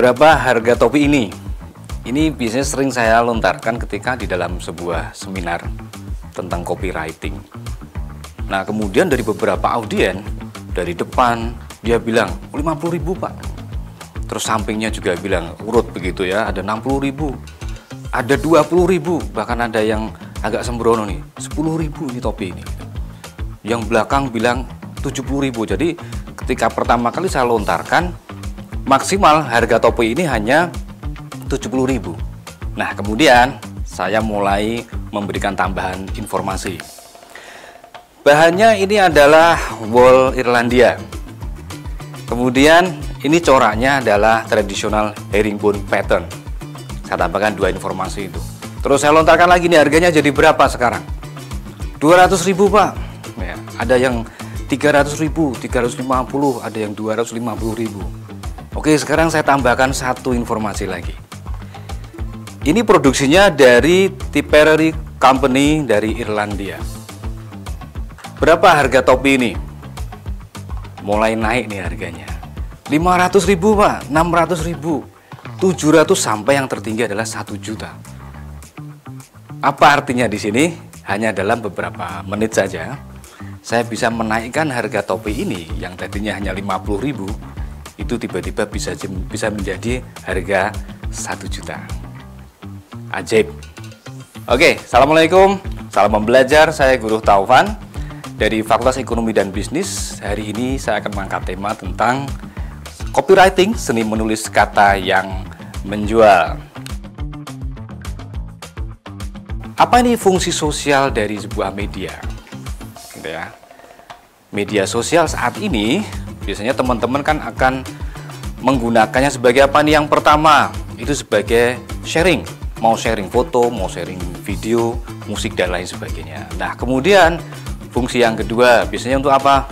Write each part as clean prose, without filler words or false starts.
Berapa harga topi ini? Ini biasanya sering saya lontarkan ketika di dalam sebuah seminar tentang copywriting. Nah, kemudian dari beberapa audien, dari depan dia bilang 50.000 Pak. Terus sampingnya juga bilang urut begitu ya, ada 60.000, ada 20.000, bahkan ada yang agak sembrono nih, 10.000 ini topi ini. Yang belakang bilang 70.000. Jadi ketika pertama kali saya lontarkan, maksimal harga topi ini hanya 70.000. Nah, kemudian saya mulai memberikan tambahan informasi. Bahannya ini adalah wol Irlandia. Kemudian ini coraknya adalah tradisional herringbone pattern. Saya tambahkan 2 informasi itu. Terus saya lontarkan lagi nih, harganya jadi berapa sekarang? 200.000 Pak. Ya, ada yang 300.000, 350, ada yang 250.000. Oke, sekarang saya tambahkan 1 informasi lagi. Ini produksinya dari Tipperary Company dari Irlandia. Berapa harga topi ini? Mulai naik nih harganya. 500.000 Pak, 600.000, 700 sampai yang tertinggi adalah 1 juta. Apa artinya di sini? Hanya dalam beberapa menit saja, saya bisa menaikkan harga topi ini yang tadinya hanya 50.000, itu tiba-tiba bisa menjadi harga 1 juta. Ajaib. Oke, assalamualaikum, salam membelajar. Saya Guru Taufan dari Fakultas Ekonomi dan Bisnis. Hari ini saya akan mengangkat tema tentang copywriting, seni menulis kata yang menjual. Apa ini fungsi sosial dari sebuah media? Gitu ya. Media sosial saat ini biasanya teman-teman kan akan menggunakannya sebagai apa nih? Yang pertama itu sebagai sharing. Mau sharing foto, mau sharing video, musik dan lain sebagainya. Nah, kemudian fungsi yang kedua biasanya untuk apa?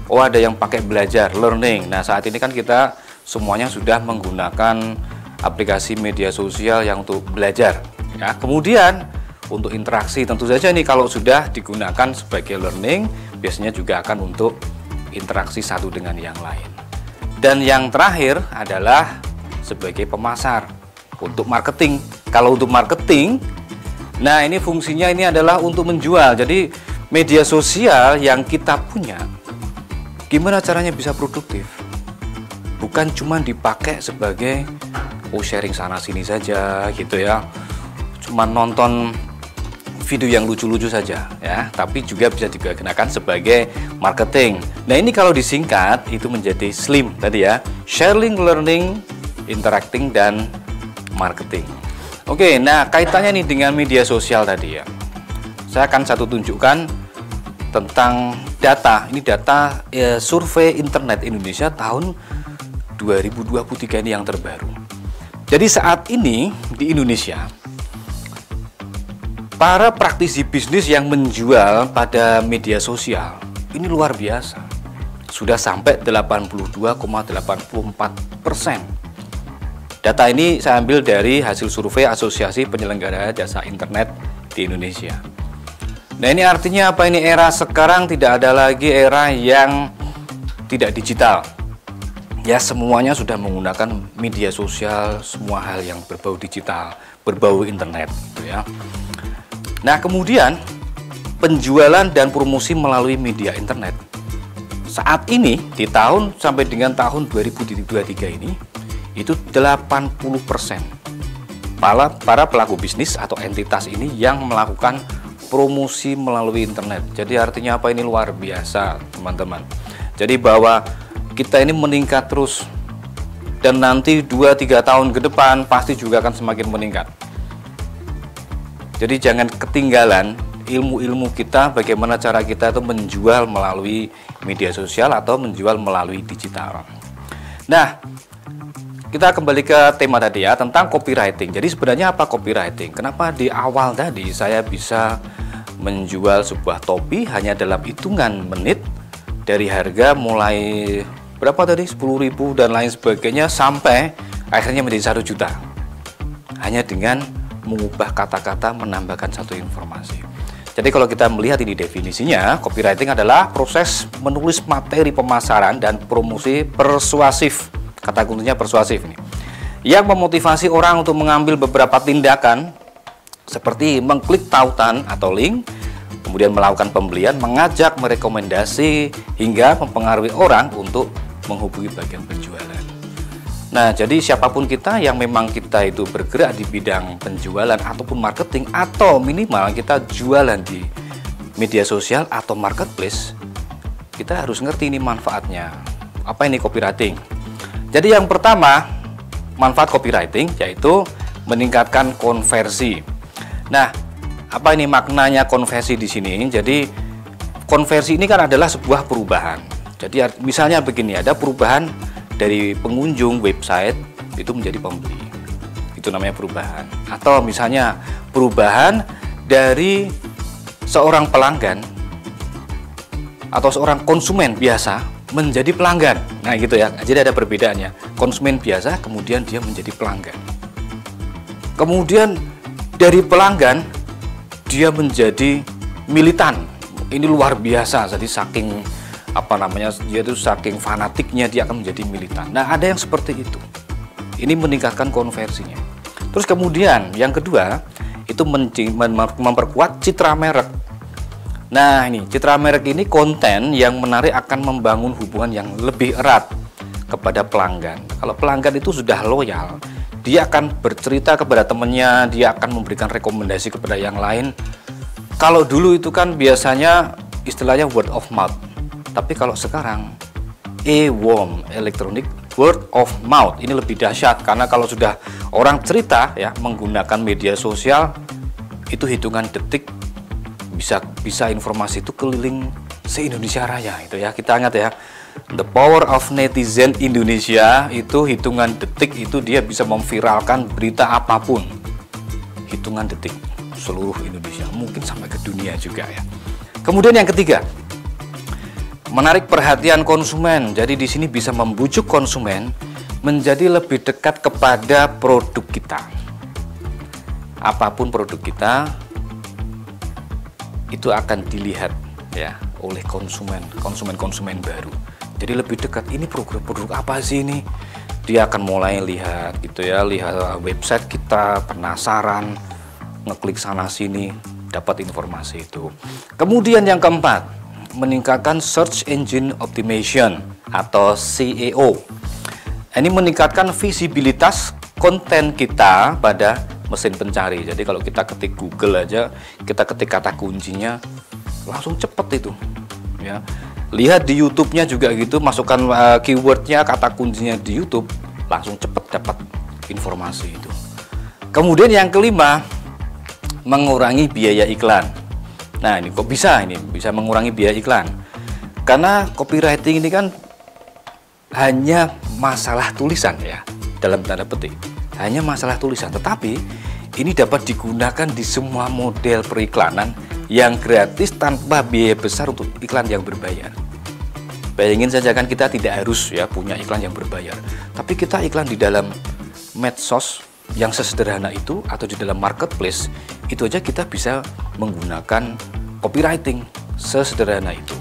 Oh, ada yang pakai belajar, learning. Nah, saat ini kan kita semuanya sudah menggunakan aplikasi media sosial yang untuk belajar. Ya, kemudian untuk interaksi tentu saja nih kalau sudah digunakan sebagai learning, biasanya juga akan untuk interaksi satu dengan yang lain. Dan yang terakhir adalah sebagai pemasar untuk marketing. Kalau untuk marketing, nah ini fungsinya ini adalah untuk menjual. Jadi media sosial yang kita punya, gimana caranya bisa produktif? Bukan cuma dipakai sebagai sharing sana sini saja gitu ya. Cuma nonton video yang lucu-lucu saja ya, tapi juga bisa digunakan sebagai marketing. Nah, ini kalau disingkat itu menjadi SLIM tadi ya. Sharing, learning, interacting dan marketing. Oke, nah kaitannya nih dengan media sosial tadi ya. Saya akan tunjukkan tentang data. Ini data survei internet Indonesia tahun 2023 ini yang terbaru. Jadi saat ini di Indonesia, para praktisi bisnis yang menjual pada media sosial ini luar biasa. Sudah sampai 82,84%. Data ini saya ambil dari hasil survei Asosiasi Penyelenggara Jasa Internet di Indonesia. Nah, ini artinya apa? Ini era sekarang tidak ada lagi era yang tidak digital. Ya, semuanya sudah menggunakan media sosial, semua hal yang berbau digital, berbau internet gitu ya. Nah, kemudian penjualan dan promosi melalui media internet. Saat ini di tahun sampai dengan tahun 2023 ini itu 80% para pelaku bisnis atau entitas ini yang melakukan promosi melalui internet. Jadi artinya apa? Ini luar biasa teman-teman. Jadi bahwa kita ini meningkat terus dan nanti 2-3 tahun ke depan pasti juga akan semakin meningkat. Jadi jangan ketinggalan ilmu-ilmu kita, bagaimana cara kita itu menjual melalui media sosial atau menjual melalui digital. Nah, kita kembali ke tema tadi ya, tentang copywriting. Jadi sebenarnya apa copywriting? Kenapa di awal tadi saya bisa menjual sebuah topi hanya dalam hitungan menit, dari harga mulai berapa tadi, 10.000 dan lain sebagainya, sampai akhirnya menjadi 1 juta. Hanya dengan mengubah kata-kata, menambahkan 1 informasi. Jadi kalau kita melihat ini definisinya, copywriting adalah proses menulis materi pemasaran dan promosi persuasif. Kata kuncinya persuasif ini. yang memotivasi orang untuk mengambil beberapa tindakan seperti mengklik tautan atau link, kemudian melakukan pembelian, mengajak, merekomendasi, hingga mempengaruhi orang untuk menghubungi bagian penjualan. Nah, jadi siapapun kita yang memang kita itu bergerak di bidang penjualan ataupun marketing, atau minimal kita jualan di media sosial atau marketplace, kita harus ngerti ini manfaatnya. Apa ini copywriting? Jadi yang pertama, manfaat copywriting yaitu meningkatkan konversi. Nah, apa ini maknanya konversi di sini? Jadi konversi ini kan adalah sebuah perubahan. Jadi misalnya begini, ada perubahan dari pengunjung website itu menjadi pembeli. Itu namanya perubahan. Atau misalnya perubahan dari seorang pelanggan atau seorang konsumen biasa menjadi pelanggan. Nah gitu ya, jadi ada perbedaannya. Konsumen biasa kemudian dia menjadi pelanggan. Kemudian dari pelanggan dia menjadi militan. Ini luar biasa. Jadi saking dia itu saking fanatiknya dia akan menjadi militan. Nah, ada yang seperti itu. Ini meningkatkan konversinya. Terus kemudian yang kedua itu memperkuat citra merek. Nah, ini citra merek ini konten yang menarik akan membangun hubungan yang lebih erat kepada pelanggan. Kalau pelanggan itu sudah loyal, dia akan bercerita kepada temannya, dia akan memberikan rekomendasi kepada yang lain. Kalau dulu itu kan biasanya istilahnya word of mouth. Tapi kalau sekarang EWOM, electronic word of mouth, ini lebih dahsyat karena kalau sudah orang cerita ya menggunakan media sosial, itu hitungan detik bisa informasi itu keliling se-Indonesia Raya itu ya. Kita ingat ya, the power of netizen Indonesia itu hitungan detik itu dia bisa memviralkan berita apapun. Hitungan detik seluruh Indonesia, mungkin sampai ke dunia juga ya. Kemudian yang ketiga, menarik perhatian konsumen. Jadi di sini bisa membujuk konsumen menjadi lebih dekat kepada produk kita. Apapun produk kita itu akan dilihat ya oleh konsumen baru. Jadi lebih dekat, ini produk apa sih ini? Dia akan mulai lihat gitu ya, lihat website kita, penasaran, ngeklik sana sini, dapat informasi itu. Kemudian yang keempat, meningkatkan search engine optimization atau SEO. Ini meningkatkan visibilitas konten kita pada mesin pencari. Jadi kalau kita ketik Google aja, kita ketik kata kuncinya, langsung cepet itu ya. Lihat di YouTube-nya juga gitu, masukkan keywordnya, kata kuncinya di YouTube, langsung cepet dapat informasi itu. Kemudian yang kelima, mengurangi biaya iklan. Nah ini kok bisa mengurangi biaya iklan? Karena copywriting ini kan hanya masalah tulisan ya, dalam tanda petik. Hanya masalah tulisan, tetapi ini dapat digunakan di semua model periklanan yang gratis tanpa biaya besar untuk iklan yang berbayar. Bayangin saja kan, kita tidak harus ya punya iklan yang berbayar, tapi kita iklan di dalam medsos yang sesederhana itu atau di dalam marketplace itu aja kita bisa menggunakan copywriting sesederhana itu.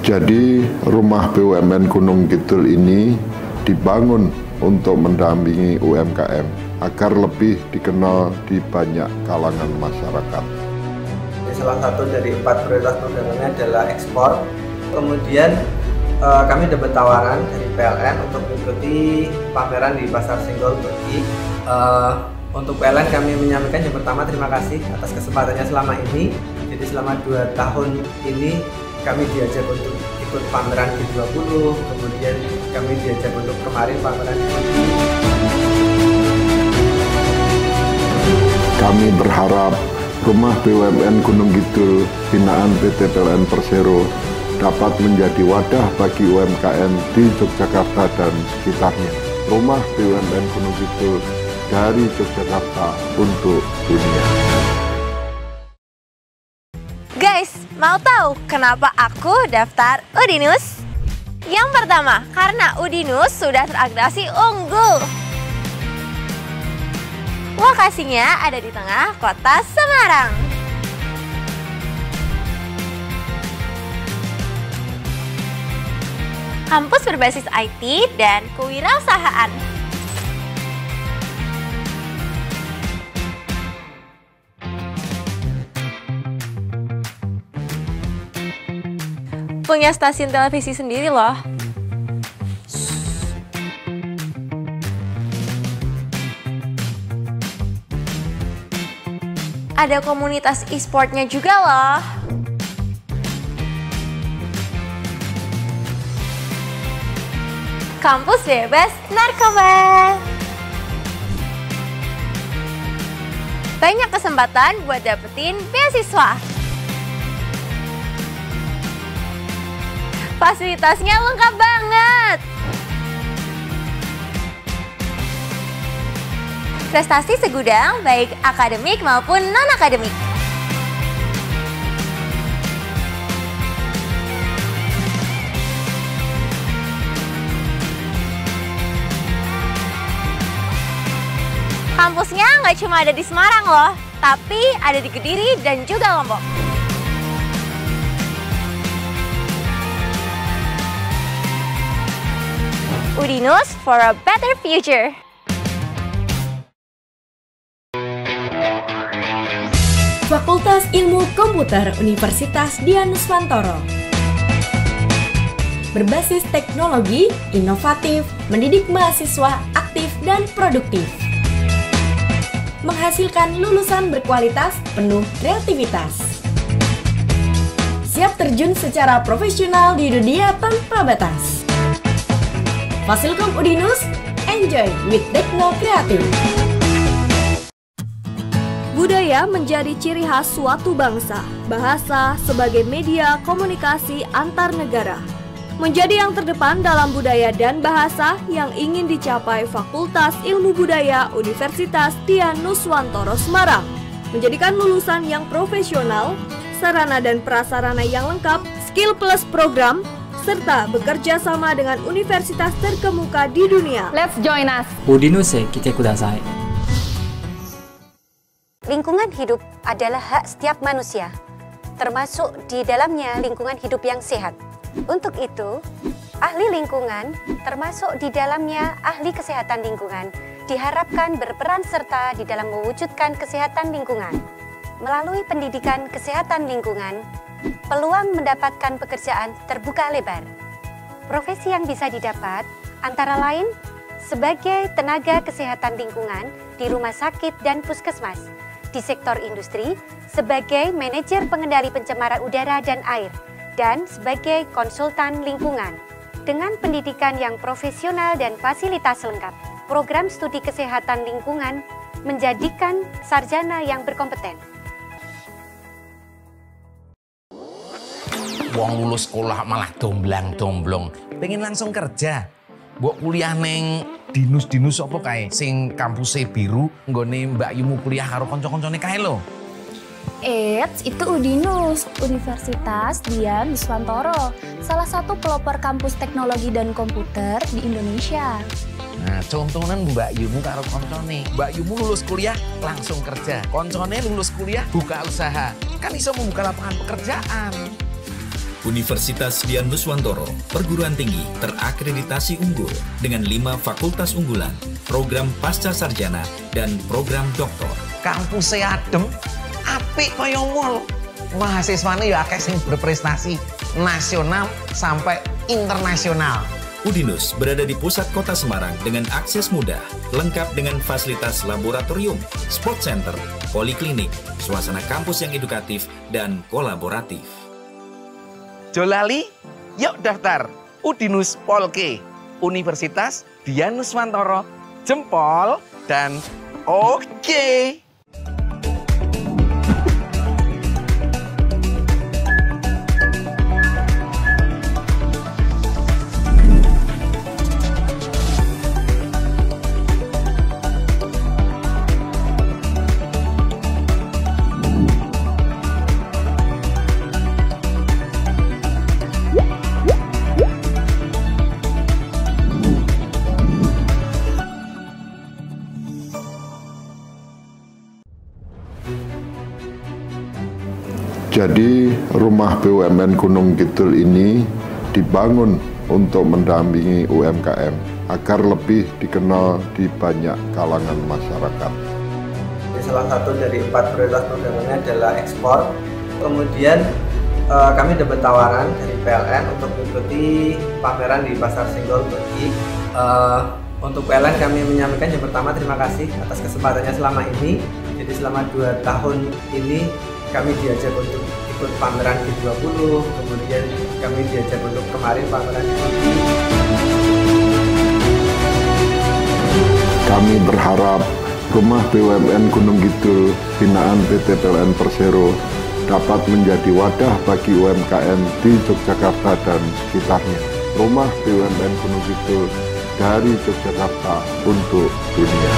Jadi rumah BUMN Gunung Kidul ini dibangun untuk mendampingi UMKM agar lebih dikenal di banyak kalangan masyarakat. Salah satu dari 4 prioritas programnya adalah ekspor. Kemudian kami dapat tawaran dari PLN untuk mengikuti pameran di Pasar Senggol Turki. Untuk PLN kami menyampaikan yang pertama terima kasih atas kesempatannya selama ini. Jadi selama 2 tahun ini kami diajak untuk ikut pameran G20, kemudian kami diajak untuk kemarin pameran G20. Kami berharap rumah BUMN Gunung Kidul binaan PT PLN Persero dapat menjadi wadah bagi UMKM di Yogyakarta dan sekitarnya. Rumah BUMN Gunung Kidul dari Yogyakarta untuk dunia. Guys, mau tahu kenapa aku daftar Udinus? Yang pertama, karena Udinus sudah terakreditasi unggul. Lokasinya ada di tengah kota Semarang. Kampus berbasis IT dan kewirausahaan. Punya stasiun televisi sendiri loh. Ada komunitas e-sportnya juga loh. Kampus bebas narkoba. Banyak kesempatan buat dapetin beasiswa. Fasilitasnya lengkap banget. Prestasi segudang, baik akademik maupun non-akademik. Kampusnya nggak cuma ada di Semarang loh, tapi ada di Kediri dan juga Lombok. Udinus for a better future. Fakultas Ilmu Komputer Universitas Dian Nuswantoro. Berbasis teknologi, inovatif, mendidik mahasiswa aktif dan produktif. Menghasilkan lulusan berkualitas, penuh kreativitas. Siap terjun secara profesional di dunia tanpa batas. Fasilkom Udinus, enjoy with Tekno Kreatif. Budaya menjadi ciri khas suatu bangsa. Bahasa sebagai media komunikasi antar negara menjadi yang terdepan dalam budaya dan bahasa yang ingin dicapai Fakultas Ilmu Budaya Universitas Dian Nuswantoro Semarang. Menjadikan lulusan yang profesional, sarana dan prasarana yang lengkap, skill plus program, serta bekerja sama dengan universitas terkemuka di dunia. Let's join us. Udinus kite kudasai. Lingkungan hidup adalah hak setiap manusia, termasuk di dalamnya lingkungan hidup yang sehat. Untuk itu, ahli lingkungan, termasuk di dalamnya ahli kesehatan lingkungan, diharapkan berperan serta di dalam mewujudkan kesehatan lingkungan. Melalui pendidikan kesehatan lingkungan, peluang mendapatkan pekerjaan terbuka lebar. Profesi yang bisa didapat antara lain sebagai tenaga kesehatan lingkungan di rumah sakit dan puskesmas, di sektor industri sebagai manajer pengendali pencemaran udara dan air, dan sebagai konsultan lingkungan. Dengan pendidikan yang profesional dan fasilitas lengkap, program studi kesehatan lingkungan menjadikan sarjana yang berkompeten. Wong lulus sekolah malah domblang-domblong, pengen langsung kerja. Mbok kuliah neng dinus apa kae sing kampusnya biru, nggone Mbak Yumu kuliah karo kanca-kancane kae lho. Itu Udinus, Universitas Dian Nuswantoro, salah satu pelopor kampus teknologi dan komputer di Indonesia. Nah, contohnya Mbak Yumu karo koncone. Mbak Yumu lulus kuliah langsung kerja, koncone lulus kuliah buka usaha, kan iso membuka lapangan pekerjaan. Universitas Dian Nuswantoro, perguruan tinggi terakreditasi unggul dengan 5 fakultas unggulan, program pasca sarjana, dan program doktor. Kampusnya adem, apik kaya mall. Mahasiswane ya akeh sing berprestasi nasional sampai internasional. Udinus berada di pusat kota Semarang dengan akses mudah, lengkap dengan fasilitas laboratorium, sport center, poliklinik, suasana kampus yang edukatif dan kolaboratif. Jolali, yuk daftar Udinus Polke, Universitas Dian Nuswantoro, jempol dan oke. Jadi rumah BUMN Gunung Kidul ini dibangun untuk mendampingi UMKM agar lebih dikenal di banyak kalangan masyarakat. Salah satu dari 4 prioritas programnya adalah ekspor. Kemudian kami dapat tawaran dari PLN untuk mengikuti pameran di Pasar Senggol Turki. Untuk PLN kami menyampaikan yang pertama terima kasih atas kesempatannya selama ini. Jadi selama 2 tahun ini kami diajak untuk ikut pameran G20, kemudian kami diajak untuk kemarin pameran di Turki. Kami berharap rumah BUMN Gunung Kidul binaan PT PLN Persero dapat menjadi wadah bagi UMKM di Yogyakarta dan sekitarnya. Rumah BUMN Gunung Kidul dari Yogyakarta untuk dunia.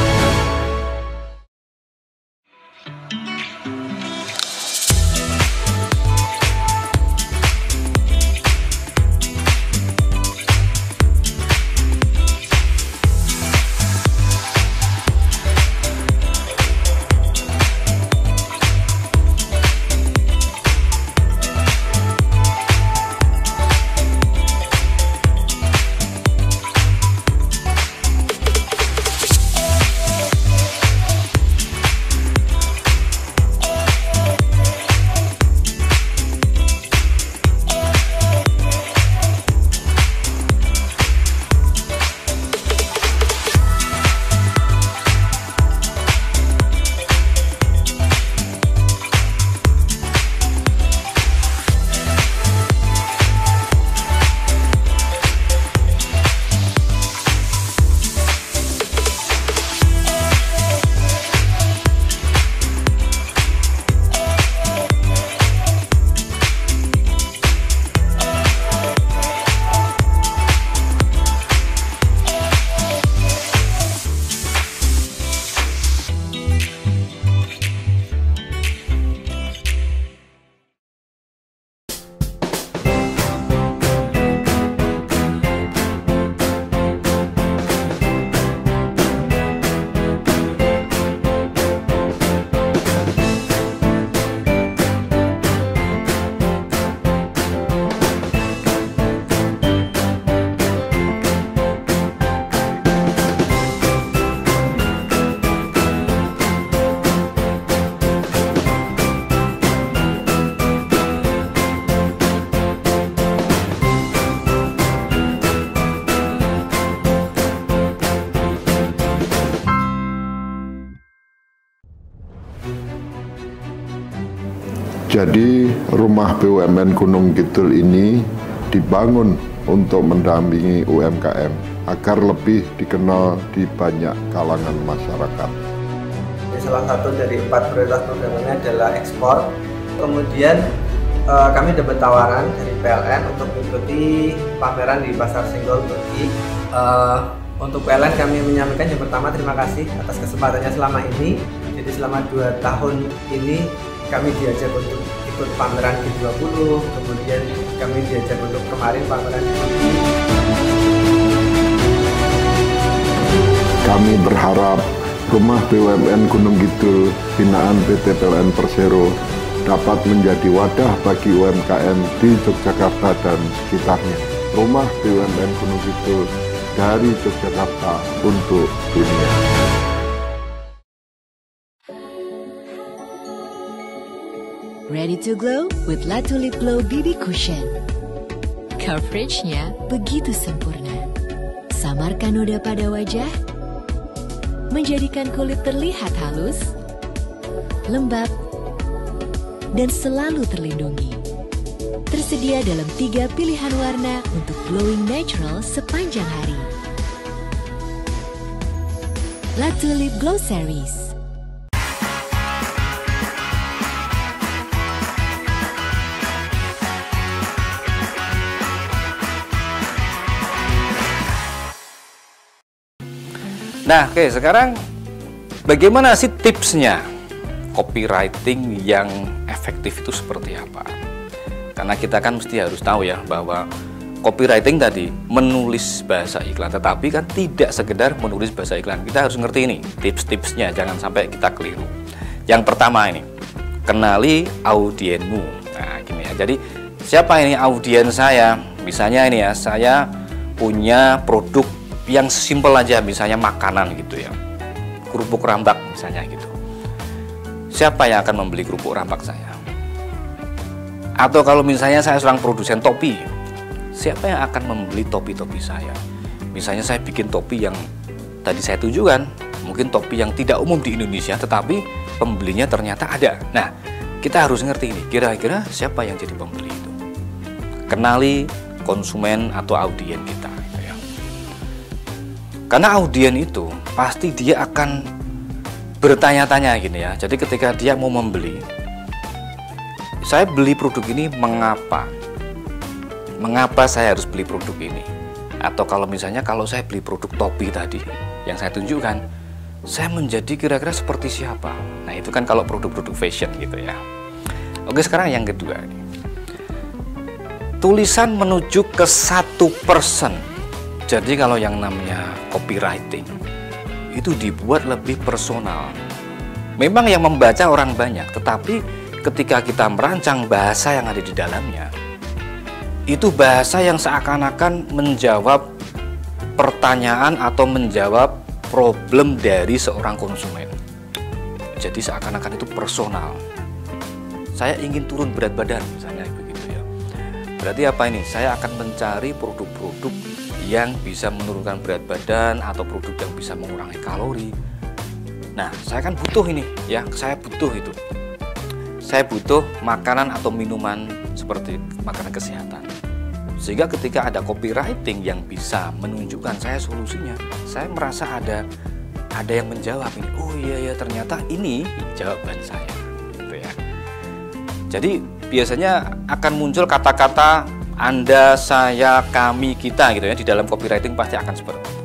Jadi rumah BUMN Gunung Kidul ini dibangun untuk mendampingi UMKM agar lebih dikenal di banyak kalangan masyarakat. Salah satu dari 4 prioritas programnya adalah ekspor. Kemudian kami dapat tawaran dari PLN untuk mengikuti pameran di Pasar Senggol Turki. Untuk PLN kami menyampaikan yang pertama terima kasih atas kesempatannya selama ini. Jadi selama 2 tahun ini kami diajak untuk ikut pameran G20, kemudian kami diajak untuk kemarin pameran di Turki. Kami berharap rumah BUMN Gunung Kidul binaan PT PLN Persero dapat menjadi wadah bagi UMKM di Yogyakarta dan sekitarnya. Rumah BUMN Gunung Kidul dari Yogyakarta untuk dunia. Ready to glow with La Tulip Glow BB Cushion. Coveragenya begitu sempurna. Samarkan noda pada wajah, menjadikan kulit terlihat halus, lembab, dan selalu terlindungi. Tersedia dalam 3 pilihan warna untuk glowing natural sepanjang hari. La Tulip Glow Series. Nah, oke, sekarang bagaimana sih tipsnya copywriting yang efektif itu seperti apa? Karena kita kan mesti harus tahu ya bahwa copywriting tadi menulis bahasa iklan, tetapi kan tidak sekedar menulis bahasa iklan. Kita harus ngerti ini tips-tipsnya, jangan sampai kita keliru. Yang pertama ini, kenali audienmu. Nah, gini ya. Jadi siapa ini audiens saya? Misalnya ini ya, saya punya produk yang simpel aja, misalnya makanan gitu ya. Kerupuk rambak misalnya gitu. Siapa yang akan membeli kerupuk rambak saya? Atau kalau misalnya saya seorang produsen topi, siapa yang akan membeli topi-topi saya? Misalnya saya bikin topi yang tadi saya tunjukkan, mungkin topi yang tidak umum di Indonesia, tetapi pembelinya ternyata ada. Nah, kita harus ngerti ini, kira-kira siapa yang jadi pembeli itu. Kenali konsumen atau audien kita. Gitu ya. Karena audien itu pasti dia akan bertanya-tanya gini ya. Jadi ketika dia mau membeli, saya beli produk ini mengapa? Mengapa saya harus beli produk ini? Atau kalau misalnya kalau saya beli produk topi tadi yang saya tunjukkan, saya menjadi kira-kira seperti siapa? Nah, itu kan kalau produk-produk fashion gitu ya. Oke, sekarang yang kedua. Tulisan menuju ke satu person. Jadi kalau yang namanya copywriting itu dibuat lebih personal. Memang yang membaca orang banyak, tetapi ketika kita merancang bahasa yang ada di dalamnya, itu bahasa yang seakan-akan menjawab pertanyaan atau menjawab problem dari seorang konsumen. Jadi seakan-akan itu personal. Saya ingin turun berat badan misalnya begitu ya. Berarti apa ini? Saya akan mencari produk-produk yang bisa menurunkan berat badan atau produk yang bisa mengurangi kalori. Nah, saya kan butuh ini ya, saya butuh itu. Saya butuh makanan atau minuman seperti makanan kesehatan. Sehingga ketika ada copywriting yang bisa menunjukkan saya solusinya, saya merasa ada yang menjawab ini. Oh iya ya, ternyata ini jawaban saya. Gitu ya. Jadi biasanya akan muncul kata-kata Anda, saya, kami, kita gitu ya. Di dalam copywriting pasti akan seperti itu.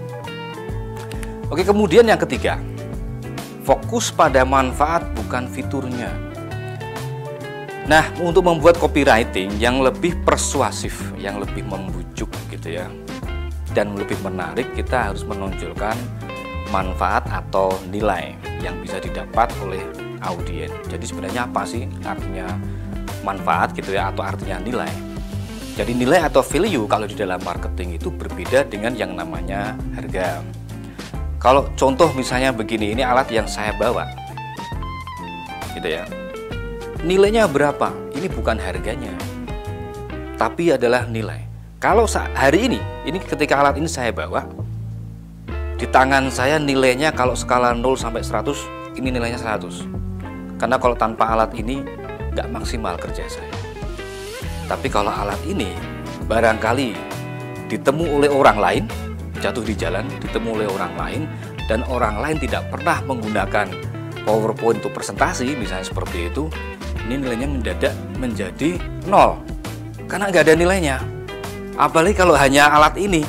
Oke, kemudian yang ketiga, fokus pada manfaat bukan fiturnya. Nah, untuk membuat copywriting yang lebih persuasif, yang lebih membujuk gitu ya, dan lebih menarik, kita harus menonjolkan manfaat atau nilai yang bisa didapat oleh audien. Jadi sebenarnya apa sih artinya manfaat gitu ya, atau artinya nilai? Jadi nilai atau value kalau di dalam marketing itu berbeda dengan yang namanya harga. Kalau contoh misalnya begini, ini alat yang saya bawa gitu ya. Nilainya berapa? Ini bukan harganya, tapi adalah nilai. Kalau hari ini ketika alat ini saya bawa, di tangan saya nilainya kalau skala 0 sampai 100, ini nilainya 100. Karena kalau tanpa alat ini, nggak maksimal kerja saya. Tapi kalau alat ini, barangkali ditemu oleh orang lain, jatuh di jalan, ditemu oleh orang lain, dan orang lain tidak pernah menggunakan PowerPoint untuk presentasi, misalnya seperti itu, ini nilainya mendadak menjadi 0 karena nggak ada nilainya. Apalagi kalau hanya alat ini,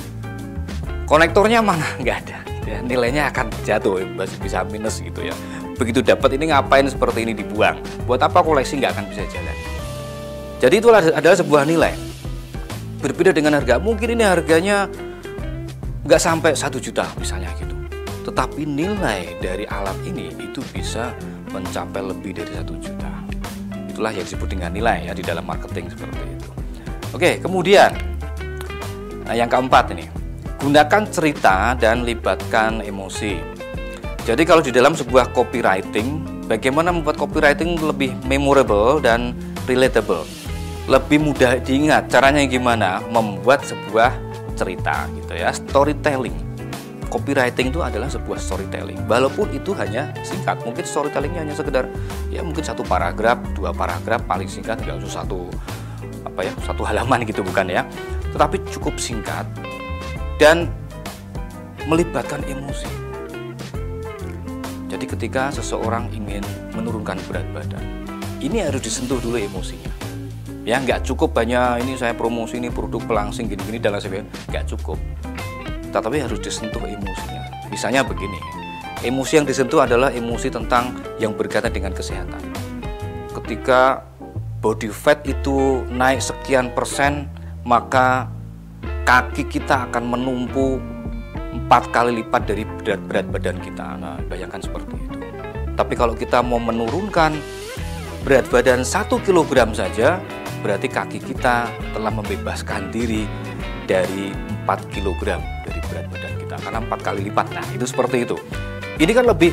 konektornya mana nggak ada ya, nilainya akan jatuh, bisa minus gitu ya. Begitu dapat ini ngapain seperti ini dibuang, buat apa koleksi, nggak akan bisa jalan. Jadi itu adalah sebuah nilai. Berbeda dengan harga, mungkin ini harganya nggak sampai 1 juta misalnya gitu, tetapi nilai dari alat ini itu bisa mencapai lebih dari 1 juta. Itulah yang disebut dengan nilai ya di dalam marketing seperti itu. Oke, kemudian yang keempat ini, gunakan cerita dan libatkan emosi. Jadi kalau di dalam sebuah copywriting, bagaimana membuat copywriting lebih memorable dan relatable, lebih mudah diingat. Caranya gimana? Membuat sebuah cerita gitu ya, storytelling. Copywriting itu adalah sebuah storytelling, walaupun itu hanya singkat. Mungkin storytellingnya hanya sekedar ya mungkin 1 paragraf, 2 paragraf paling singkat, nggak usah satu halaman gitu, bukan ya, tetapi cukup singkat dan melibatkan emosi. Jadi ketika seseorang ingin menurunkan berat badan, ini harus disentuh dulu emosinya. Ya nggak cukup hanya ini saya promosi ini produk pelangsing gini-gini dan lain sebagainya, nggak cukup. Tetapi harus disentuh emosinya. Misalnya begini, emosi yang disentuh adalah emosi tentang yang berkaitan dengan kesehatan. Ketika body fat itu naik sekian persen, maka kaki kita akan menumpu 4 kali lipat dari berat badan kita. Nah, bayangkan seperti itu. Tapi kalau kita mau menurunkan berat badan 1 kg saja, berarti kaki kita telah membebaskan diri dari 4 kg dari berat badan kita, karena 4 kali lipat. Nah, itu seperti itu. Ini kan lebih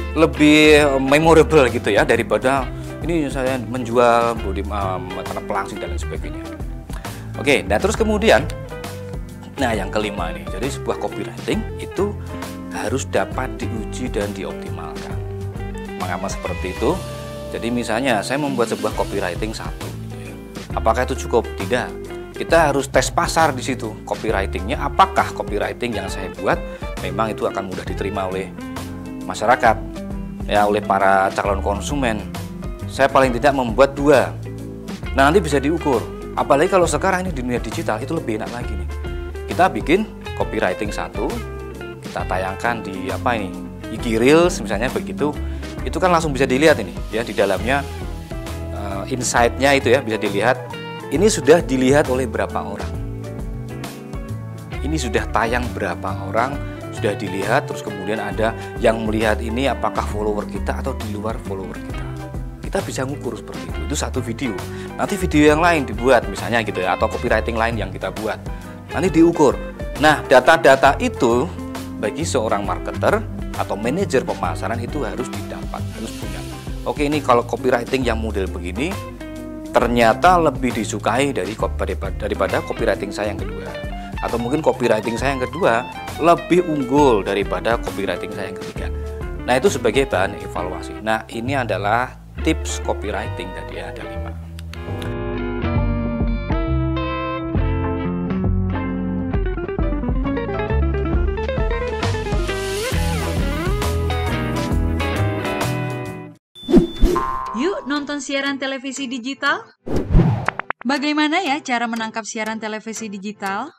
memorable gitu ya, daripada ini saya menjual body makanan pelangsing dan lain sebagainya. Oke, nah terus kemudian, nah yang kelima nih, jadi sebuah copywriting itu harus dapat diuji dan dioptimalkan. Mengapa seperti itu? Jadi misalnya saya membuat sebuah copywriting satu, gitu ya. Apakah itu cukup? Tidak. Kita harus tes pasar di situ, copywritingnya. Apakah copywriting yang saya buat memang itu akan mudah diterima oleh masyarakat, ya, oleh para calon konsumen. Saya paling tidak membuat 2. Nah, nanti bisa diukur. Apalagi kalau sekarang ini di dunia digital itu lebih enak lagi nih. Kita bikin copywriting 1, kita tayangkan di IG Reels misalnya begitu. Itu kan langsung bisa dilihat ini ya, di dalamnya insight-nya itu ya bisa dilihat. Ini sudah dilihat oleh berapa orang. Ini sudah tayang berapa orang, sudah dilihat, terus kemudian ada yang melihat ini apakah follower kita atau di luar follower kita. Kita bisa ngukur seperti itu. Itu satu video. Nanti video yang lain dibuat misalnya gitu ya, atau copywriting lain yang kita buat. Nanti diukur. Nah, data-data itu bagi seorang marketer atau manajer pemasaran itu harus didapat, harus punya. Oke, ini kalau copywriting yang model begini ternyata lebih disukai daripada copywriting saya yang kedua. Atau mungkin copywriting saya yang kedua lebih unggul daripada copywriting saya yang ketiga. Nah, itu sebagai bahan evaluasi. Nah, ini adalah tips copywriting tadi ada 5. Yuk nonton siaran televisi digital. Bagaimana ya cara menangkap siaran televisi digital?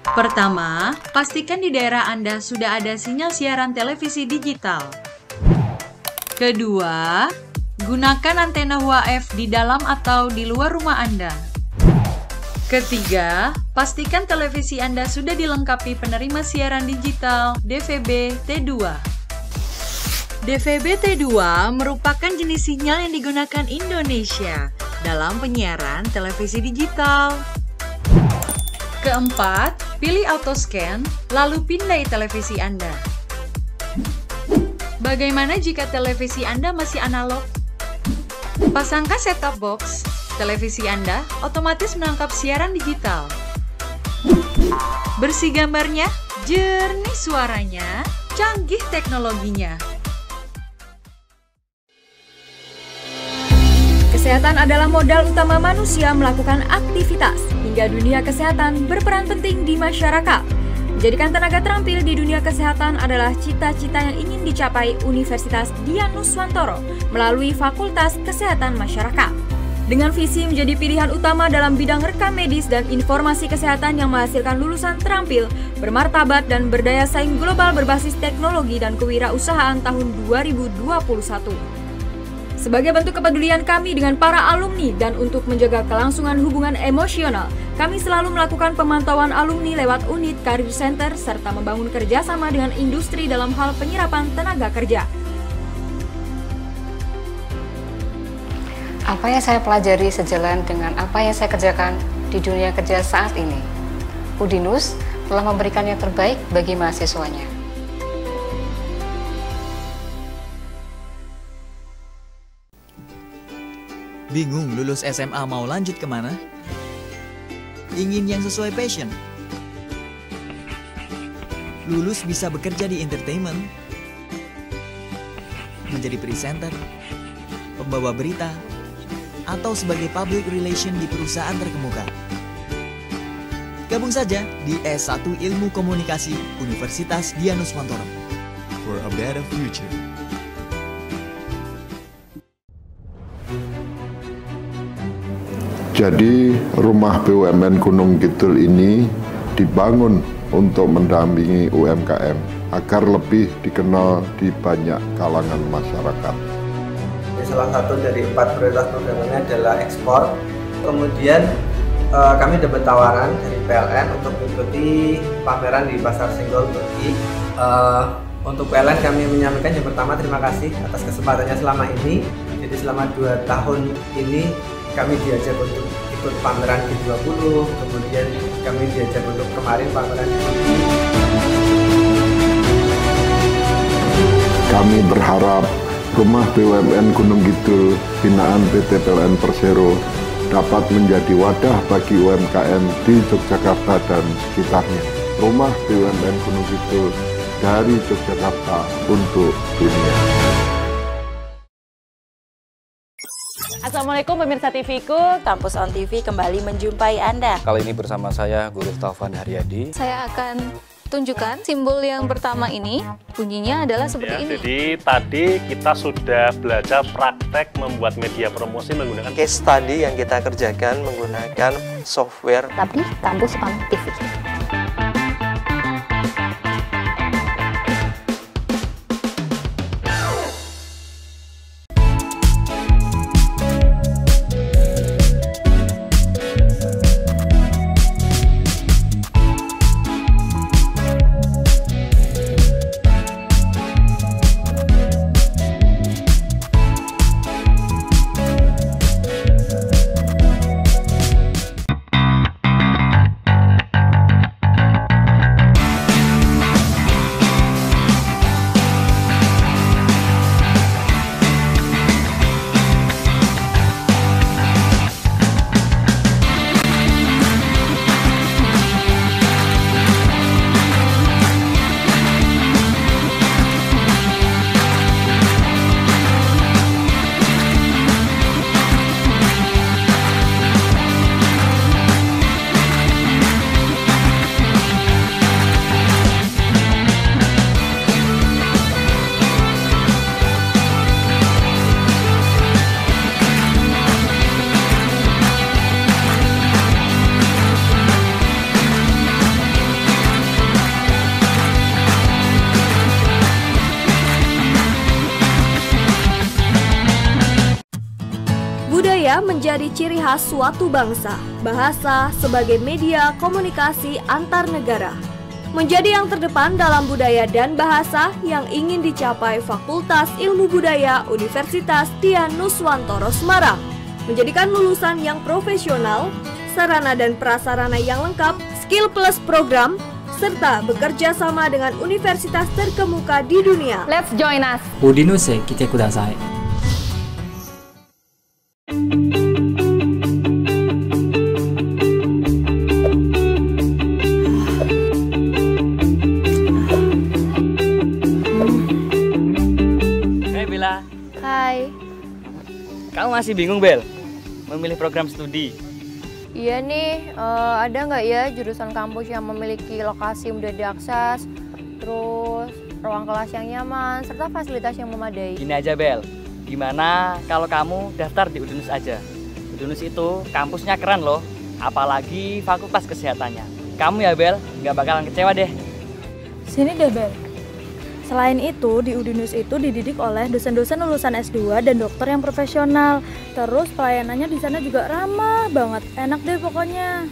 Pertama, pastikan di daerah Anda sudah ada sinyal siaran televisi digital. Kedua, gunakan antena UHF di dalam atau di luar rumah Anda. Ketiga, pastikan televisi Anda sudah dilengkapi penerima siaran digital DVB T2. DVB T2 merupakan jenis sinyal yang digunakan Indonesia dalam penyiaran televisi digital. Keempat, pilih autoscan, lalu pindai televisi Anda. Bagaimana jika televisi Anda masih analog? Pasangkan set-top box, televisi Anda otomatis menangkap siaran digital. Bersih gambarnya, jernih suaranya, canggih teknologinya. Kesehatan adalah modal utama manusia melakukan aktivitas, hingga dunia kesehatan berperan penting di masyarakat. Menjadikan tenaga terampil di dunia kesehatan adalah cita-cita yang ingin dicapai Universitas Dian Nuswantoro melalui Fakultas Kesehatan Masyarakat. Dengan visi menjadi pilihan utama dalam bidang rekam medis dan informasi kesehatan yang menghasilkan lulusan terampil, bermartabat dan berdaya saing global berbasis teknologi dan kewirausahaan tahun 2021. Sebagai bentuk kepedulian kami dengan para alumni dan untuk menjaga kelangsungan hubungan emosional, kami selalu melakukan pemantauan alumni lewat unit Career Center serta membangun kerjasama dengan industri dalam hal penyerapan tenaga kerja. Apa yang saya pelajari sejalan dengan apa yang saya kerjakan di dunia kerja saat ini. Udinus telah memberikan yang terbaik bagi mahasiswanya. Bingung lulus SMA mau lanjut kemana? Ingin yang sesuai passion? Lulus bisa bekerja di entertainment, menjadi presenter, pembawa berita, atau sebagai public relation di perusahaan terkemuka. Gabung saja di S1 Ilmu Komunikasi Universitas Dian Nuswantoro for a better future. Jadi rumah BUMN Gunung Kidul ini dibangun untuk mendampingi UMKM agar lebih dikenal di banyak kalangan masyarakat. Salah satu dari 4 prioritas perdagangannya adalah ekspor. Kemudian kami dapat tawaran dari PLN untuk mengikuti pameran di Pasar Senggol Turki. Untuk PLN kami menyampaikan yang pertama terima kasih atas kesempatannya selama ini. Jadi selama 2 tahun ini kami diajak untuk ikut pameran G20, kemudian kami diajak untuk kemarin pameran di Turki. Kami berharap Rumah BUMN Gunung Kidul binaan PT PLN Persero dapat menjadi wadah bagi UMKM di Yogyakarta dan sekitarnya. Rumah BUMN Gunung Kidul dari Yogyakarta untuk dunia. Assalamualaikum pemirsa TV-ku, Kampus On TV kembali menjumpai Anda. Kali ini bersama saya Guru Taufan Haryadi. Saya akan tunjukkan simbol yang pertama ini, bunyinya adalah seperti ini. Jadi tadi kita sudah belajar praktek membuat media promosi menggunakan case study yang kita kerjakan menggunakan software Tapi Kampus On TV. Budaya menjadi ciri khas suatu bangsa. Bahasa sebagai media komunikasi antar negara menjadi yang terdepan dalam budaya dan bahasa yang ingin dicapai Fakultas Ilmu Budaya Universitas Dian Nuswantoro Semarang. Menjadikan lulusan yang profesional, sarana dan prasarana yang lengkap, skill plus program, serta bekerja sama dengan universitas terkemuka di dunia. Let's join us. Udinus来てください. Hai Bella. Hai. Kamu masih bingung Bel? Memilih program studi? Iya nih, ada nggak ya jurusan kampus yang memiliki lokasi mudah diakses, terus ruang kelas yang nyaman, serta fasilitas yang memadai? Gini aja Bel, gimana kalau kamu daftar di Udinus aja? Udinus itu kampusnya keren loh, apalagi fakultas kesehatannya. Kamu ya Bel, nggak bakalan kecewa deh. Sini deh Bel. Selain itu, di Udinus itu dididik oleh dosen-dosen lulusan S2 dan dokter yang profesional. Terus pelayanannya di sana juga ramah banget, enak deh pokoknya.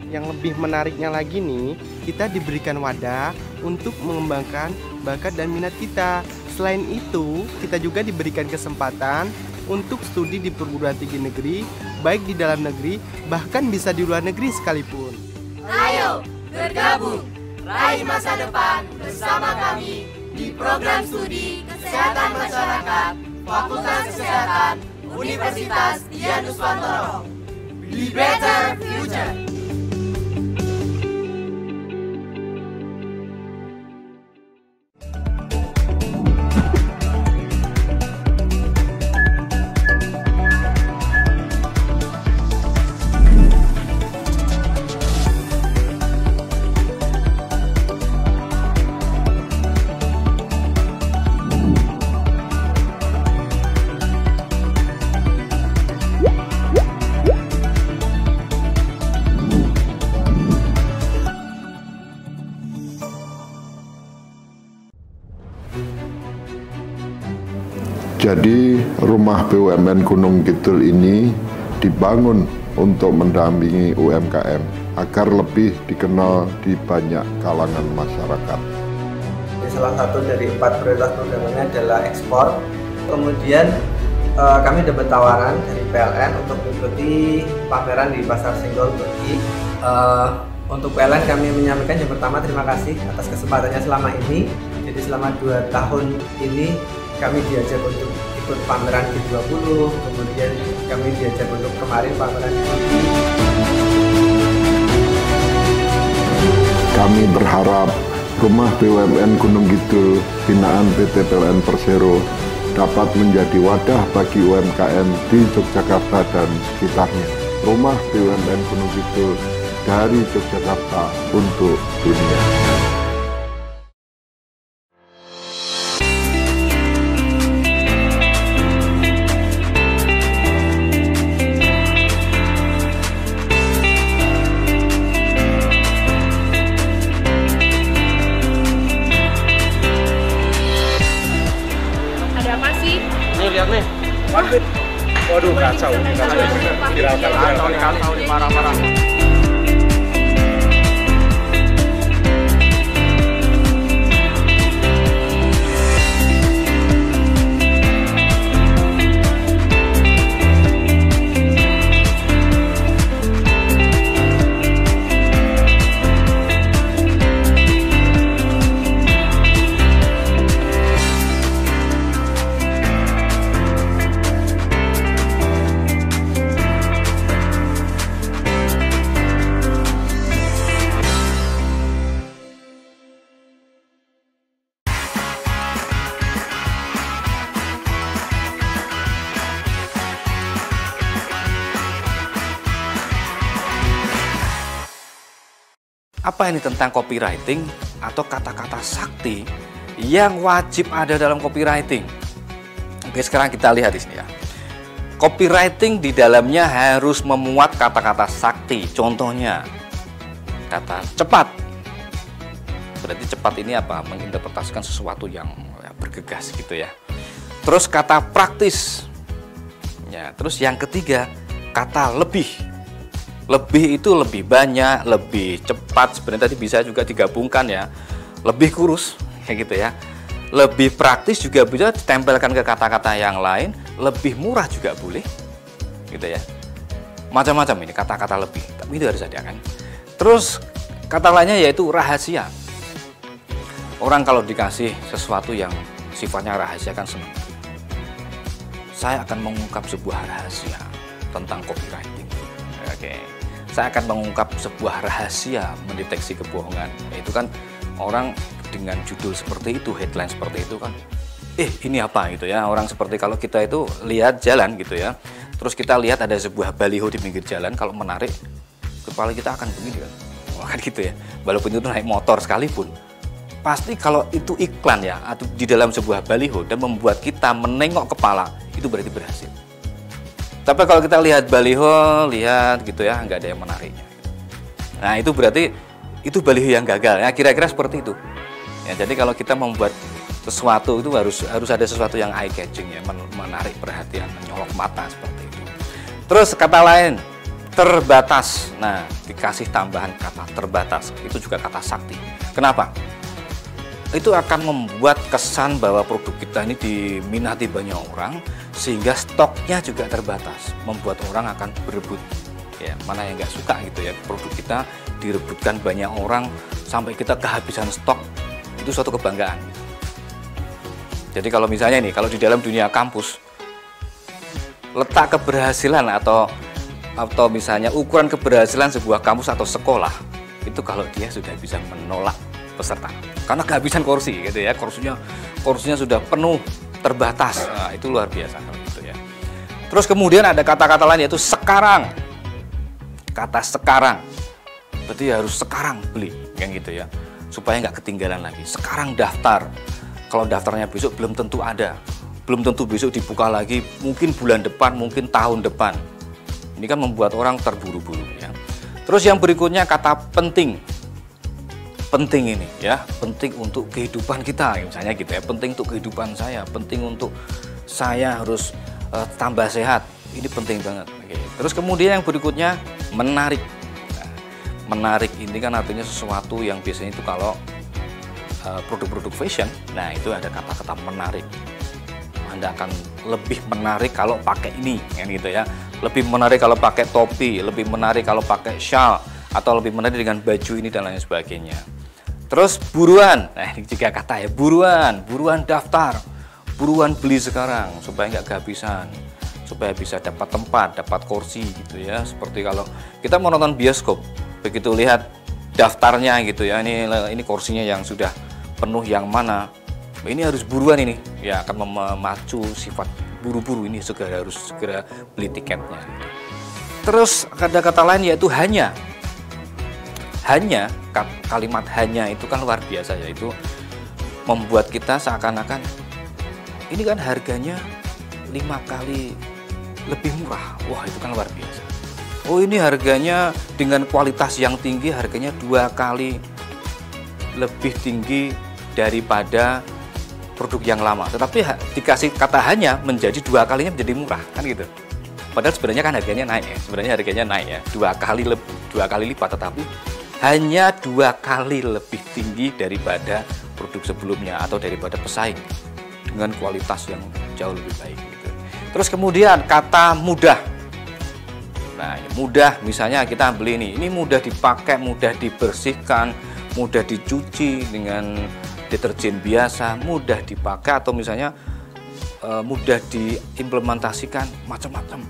Yang lebih menariknya lagi nih, kita diberikan wadah untuk mengembangkan bakat dan minat kita. Selain itu, kita juga diberikan kesempatan untuk studi di perguruan tinggi negeri, baik di dalam negeri, bahkan bisa di luar negeri sekalipun. Ayo bergabung, raih masa depan bersama kami di program studi Kesehatan Masyarakat Fakultas Kesehatan Universitas Dian Nuswantoro. Be Better Future. Jadi Rumah BUMN Gunung Kidul ini dibangun untuk mendampingi UMKM agar lebih dikenal di banyak kalangan masyarakat. Salah satu dari 4 prioritas programnya adalah ekspor. Kemudian kami dapat tawaran dari PLN untuk mengikuti pameran di Pasar Senggol Turki. Untuk PLN kami menyampaikan yang pertama terima kasih atas kesempatannya selama ini. Jadi selama 2 tahun ini kami diajak untuk ikut pameran G20, kemudian kami diajak untuk kemarin pameran di Turki. Kami berharap Rumah BUMN Gunung Kidul binaan PT PLN Persero dapat menjadi wadah bagi UMKM di Yogyakarta dan sekitarnya. Rumah BUMN Gunung Kidul dari Yogyakarta untuk dunia. Ada apa sih? Nih lihat nih, One-Bit. Waduh kacau, kacau nih, parah-parah. Apa ini tentang copywriting atau kata-kata sakti yang wajib ada dalam copywriting? Oke, sekarang kita lihat di sini ya. Copywriting di dalamnya harus memuat kata-kata sakti. Contohnya, kata cepat. Berarti cepat ini apa? Menginterpretasikan sesuatu yang bergegas gitu ya. Terus kata praktis. Ya, terus yang ketiga, kata lebih. Lebih itu lebih banyak, lebih cepat. Sebenarnya tadi bisa juga digabungkan ya. Lebih kurus, kayak gitu ya. Lebih praktis juga bisa ditempelkan ke kata-kata yang lain. Lebih murah juga boleh, gitu ya. Macam-macam ini kata-kata lebih. Tapi itu harus ada kan. Terus kata lainnya yaitu rahasia. Orang kalau dikasih sesuatu yang sifatnya rahasia kan senang. Saya akan mengungkap sebuah rahasia tentang copywriting. Oke, saya akan mengungkap sebuah rahasia mendeteksi kebohongan. Itu kan orang dengan judul seperti itu, headline seperti itu kan, ini apa gitu ya. Orang seperti kalau kita itu lihat jalan gitu ya, terus kita lihat ada sebuah baliho di pinggir jalan, kalau menarik kepala kita akan begini kan, kan gitu ya. Walaupun itu naik motor sekalipun, pasti kalau itu iklan ya, atau di dalam sebuah baliho dan membuat kita menengok kepala, itu berarti berhasil. Tapi kalau kita lihat baliho, lihat gitu ya, nggak ada yang menariknya. Nah itu berarti itu baliho yang gagal. Ya kira-kira seperti itu. Ya jadi kalau kita membuat sesuatu itu harus ada sesuatu yang eye catching ya, menarik perhatian, menyolok mata seperti itu. Terus kata lain, terbatas. Nah dikasih tambahan kata terbatas, itu juga kata sakti. Kenapa? Itu akan membuat kesan bahwa produk kita ini diminati banyak orang, sehingga stoknya juga terbatas, membuat orang akan berebut. Ya, mana yang nggak suka gitu ya, produk kita direbutkan banyak orang sampai kita kehabisan stok, itu suatu kebanggaan. Jadi kalau misalnya nih, kalau di dalam dunia kampus, letak keberhasilan atau misalnya ukuran keberhasilan sebuah kampus atau sekolah, itu kalau dia sudah bisa menolak peserta karena kehabisan kursi gitu ya, kursinya sudah penuh, terbatas. Nah, itu luar biasa gitu ya. Terus kemudian ada kata-kata lain yaitu sekarang. Kata sekarang berarti harus sekarang beli kan gitu ya, supaya nggak ketinggalan lagi. Sekarang daftar. Kalau daftarnya besok belum tentu ada, belum tentu besok dibuka lagi, mungkin bulan depan, mungkin tahun depan. Ini kan membuat orang terburu-buru ya. Terus yang berikutnya kata penting. Penting ini ya, penting untuk kehidupan kita misalnya gitu ya, penting untuk kehidupan saya, penting untuk saya harus tambah sehat, ini penting banget. Oke. Terus kemudian yang berikutnya menarik. Nah, menarik ini kan artinya sesuatu yang biasanya itu kalau produk-produk fashion, nah itu ada kata-kata menarik. Anda akan lebih menarik kalau pakai ini, kan gitu ya. Lebih menarik kalau pakai topi, lebih menarik kalau pakai shawl, atau lebih menarik dengan baju ini dan lain sebagainya. Terus buruan, nah ini juga kata ya, buruan daftar, buruan beli sekarang supaya nggak kehabisan, supaya bisa dapat tempat, dapat kursi gitu ya. Seperti kalau kita mau nonton bioskop, begitu lihat daftarnya gitu ya, ini kursinya yang sudah penuh yang mana, ini harus buruan ini, ya akan memacu sifat buru-buru ini, harus segera beli tiketnya. Terus ada kata lain yaitu hanya, kalimat hanya itu kan luar biasa, yaitu membuat kita seakan-akan ini kan harganya 5 kali lebih murah. Wah, itu kan luar biasa. Oh, ini harganya dengan kualitas yang tinggi, harganya 2 kali lebih tinggi daripada produk yang lama. Tetapi dikasih kata hanya menjadi 2 kalinya menjadi murah, kan gitu. Padahal sebenarnya kan harganya naik ya, ya, 2 kali lipat, tetapi hanya 2 kali lebih tinggi daripada produk sebelumnya atau daripada pesaing dengan kualitas yang jauh lebih baik gitu. Terus kemudian kata mudah. Nah, mudah misalnya kita beli ini mudah dipakai, mudah dibersihkan, mudah dicuci dengan deterjen biasa, mudah dipakai, atau misalnya mudah diimplementasikan, macam-macam.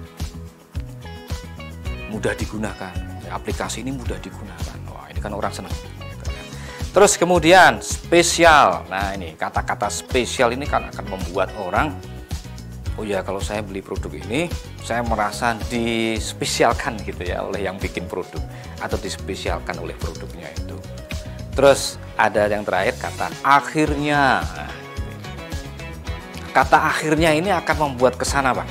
Mudah digunakan. Aplikasi ini mudah digunakan. Wah, ini kan orang senang. Terus kemudian spesial. Nah, ini kata-kata spesial ini kan akan membuat orang, oh ya, kalau saya beli produk ini, saya merasa dispesialkan gitu ya oleh yang bikin produk, atau dispesialkan oleh produknya itu. Terus ada yang terakhir, kata akhirnya. Nah, kata akhirnya ini akan membuat kesan apa?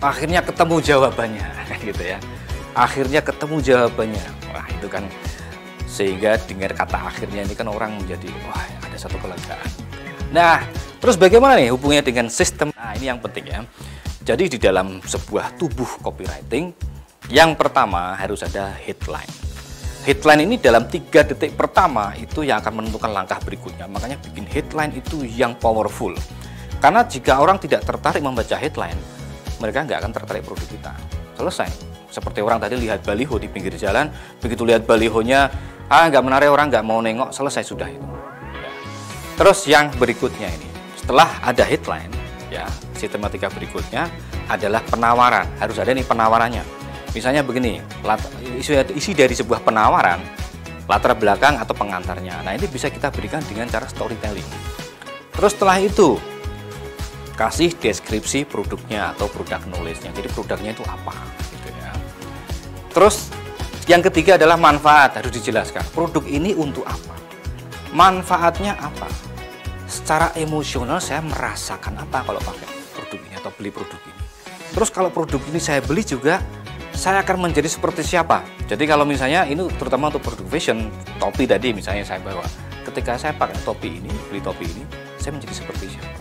Akhirnya ketemu jawabannya, gitu ya. Akhirnya ketemu jawabannya. Wah, itu kan sehingga dengar kata akhirnya ini kan orang menjadi, wah, ada satu kelegaan. Nah, terus bagaimana nih hubungannya dengan sistem? Nah, ini yang penting ya. Jadi di dalam sebuah tubuh copywriting, yang pertama harus ada headline. Headline ini dalam 3 detik pertama itu yang akan menentukan langkah berikutnya. Makanya bikin headline itu yang powerful. Karena jika orang tidak tertarik membaca headline, mereka nggak akan tertarik produk kita. Selesai. Seperti orang tadi lihat baliho di pinggir jalan, begitu lihat balihonya, nggak menarik, orang nggak mau nengok, selesai sudah itu. Terus yang berikutnya ini, setelah ada headline, ya sistematika berikutnya adalah penawaran. Harus ada nih penawarannya. Misalnya begini, isi dari sebuah penawaran, latar belakang atau pengantarnya. Nah, ini bisa kita berikan dengan cara storytelling. Terus setelah itu, kasih deskripsi produknya atau produk knowledge-nya. Jadi produknya itu apa? Gitu ya. Terus yang ketiga adalah manfaat, harus dijelaskan. Produk ini untuk apa? Manfaatnya apa? Secara emosional saya merasakan apa kalau pakai produk ini atau beli produk ini. Terus kalau produk ini saya beli juga, saya akan menjadi seperti siapa? Jadi kalau misalnya ini terutama untuk produk fashion, topi tadi misalnya saya bawa. Ketika saya pakai topi ini, beli topi ini, saya menjadi seperti siapa?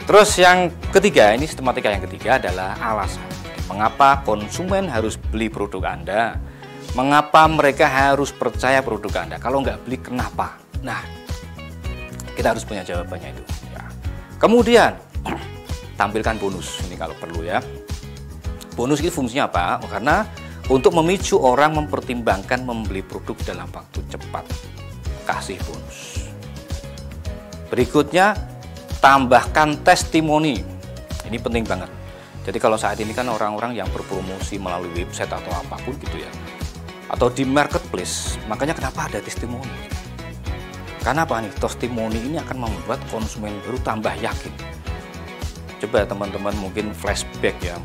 Terus yang ketiga, ini sistematika yang ketiga adalah alasan. Mengapa konsumen harus beli produk Anda? Mengapa mereka harus percaya produk Anda? Kalau nggak beli, kenapa? Nah, kita harus punya jawabannya itu. Ya. Kemudian, tampilkan bonus. Ini kalau perlu ya. Bonus itu fungsinya apa? Karena untuk memicu orang mempertimbangkan membeli produk dalam waktu cepat. Kasih bonus. Berikutnya, tambahkan testimoni. Ini penting banget. Jadi kalau saat ini kan orang-orang yang berpromosi melalui website atau apapun gitu ya, atau di marketplace, makanya kenapa ada testimoni? Karena apa nih? Testimoni ini akan membuat konsumen baru tambah yakin. Coba teman-teman mungkin flashback ya,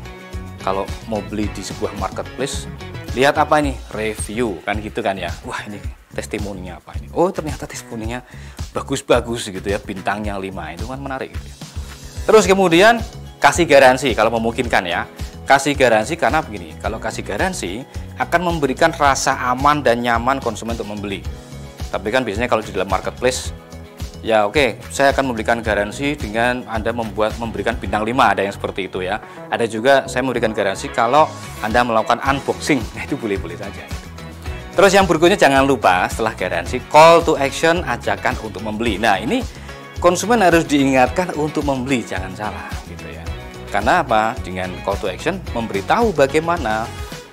kalau mau beli di sebuah marketplace, lihat apa nih? Review, kan gitu kan ya. Wah, ini testimoninya apa ini? Oh, ternyata testimoninya bagus-bagus gitu ya, bintangnya 5, itu kan menarik gitu ya. Terus kemudian kasih garansi kalau memungkinkan ya. Kasih garansi karena begini, kalau kasih garansi akan memberikan rasa aman dan nyaman konsumen untuk membeli. Tapi kan biasanya kalau di dalam marketplace, ya oke, saya akan memberikan garansi dengan Anda memberikan bintang 5, ada yang seperti itu ya. Ada juga saya memberikan garansi kalau Anda melakukan unboxing, nah itu boleh-boleh saja. Terus yang berikutnya jangan lupa setelah garansi, call to action, ajakan untuk membeli. Nah ini konsumen harus diingatkan untuk membeli, jangan salah gitu ya. Karena apa? Dengan call to action memberitahu bagaimana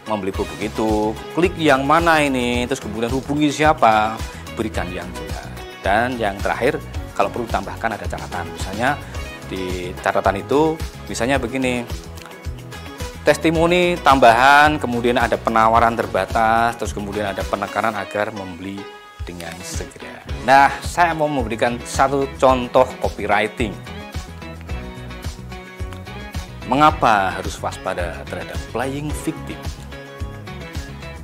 membeli produk itu, klik yang mana ini, terus kemudian hubungi siapa, berikan yang jelas. Dan yang terakhir, kalau perlu tambahkan ada catatan. Misalnya di catatan itu misalnya begini, testimoni tambahan, kemudian ada penawaran terbatas, terus kemudian ada penekanan agar membeli dengan segera. Nah, saya mau memberikan satu contoh copywriting. Mengapa harus waspada terhadap playing victim?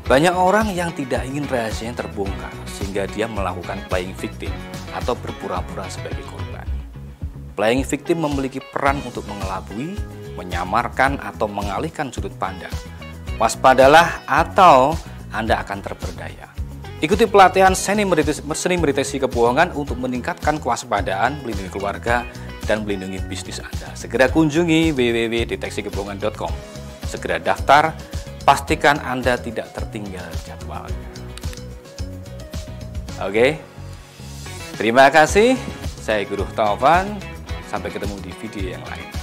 Banyak orang yang tidak ingin rahasianya terbongkar sehingga dia melakukan playing victim atau berpura-pura sebagai korban. Playing victim memiliki peran untuk mengelabui, menyamarkan atau mengalihkan sudut pandang. Waspadalah atau Anda akan terperdaya. Ikuti pelatihan seni medeteksi kebohongan untuk meningkatkan kewaspadaan, melindungi keluarga, dan melindungi bisnis Anda. Segera kunjungi www.deteksikebohongan.com. Segera daftar, pastikan Anda tidak tertinggal jadwalnya. Oke, terima kasih. Saya Guru Taufan. Sampai ketemu di video yang lain.